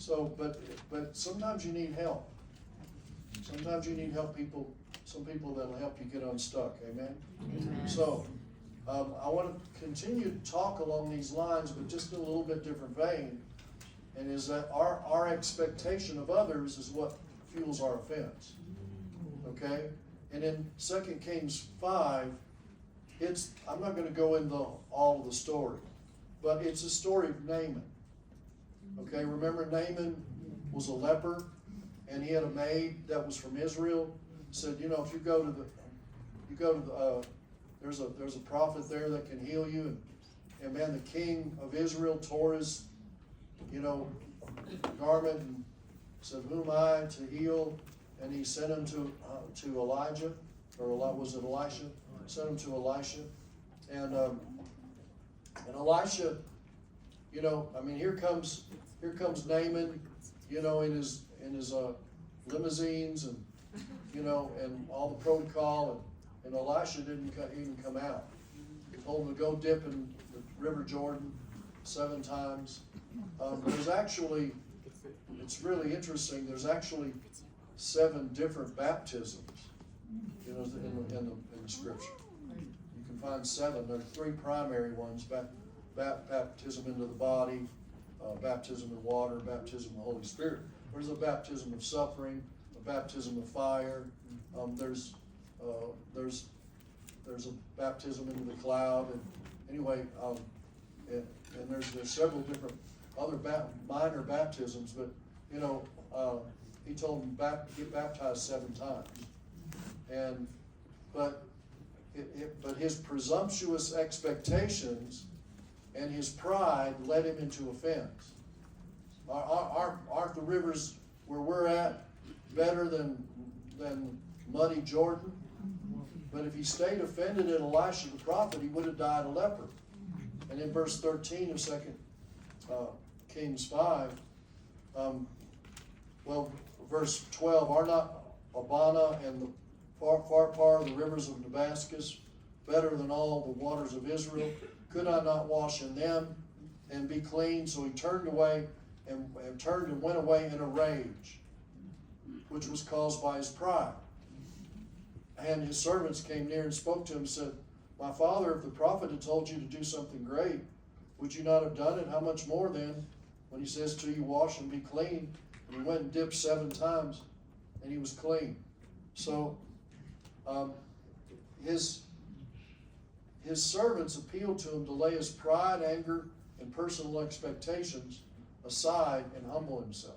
So, but sometimes you need help. Sometimes you need help some people that'll help you get unstuck, amen? Amen. So, I want to continue to talk along these lines, but just in a little bit different vein. And is that our expectation of others is what fuels our offense. Okay? And in 2 Kings 5, I'm not going to go into all of the story, but it's a story of Naaman. Okay, remember Naaman was a leper, and he had a maid that was from Israel. Said, you know, if you go to there's a prophet there that can heal you, and man, the king of Israel tore his, garment and said, "Who am I to heal?" And he sent him to Elijah, or was it Elisha? Sent him to Elisha, and Elisha, here comes Naaman, in his limousines and and all the protocol, and Elisha didn't even come out. He told him to go dip in the River Jordan 7 times. There's actually, it's really interesting. There's actually 7 different baptisms, in the scripture. You can find 7. There are 3 primary ones: baptism into the body, baptism in water, baptism in the Holy Spirit. There's a baptism of suffering, a baptism of fire. There's a baptism into the cloud, and anyway, and there's several different other minor baptisms, but he told him get baptized 7 times, but his presumptuous expectations and his pride led him into offense. Aren't the rivers where we're at better than muddy Jordan? But if he stayed offended at Elisha the prophet, he would have died a leper. And in verse 13 of 2 Kings 5, verse 12, are not Abana and the Pharpar, the rivers of Damascus, better than all the waters of Israel? Could I not wash in them and be clean? So he turned away and went away in a rage, which was caused by his pride. And his servants came near and spoke to him and said, "My father, if the prophet had told you to do something great, would you not have done it? How much more then, when he says to you, wash and be clean?" And he went and dipped 7 times, and he was clean. So his servants appealed to him to lay his pride, anger, and personal expectations aside and humble himself.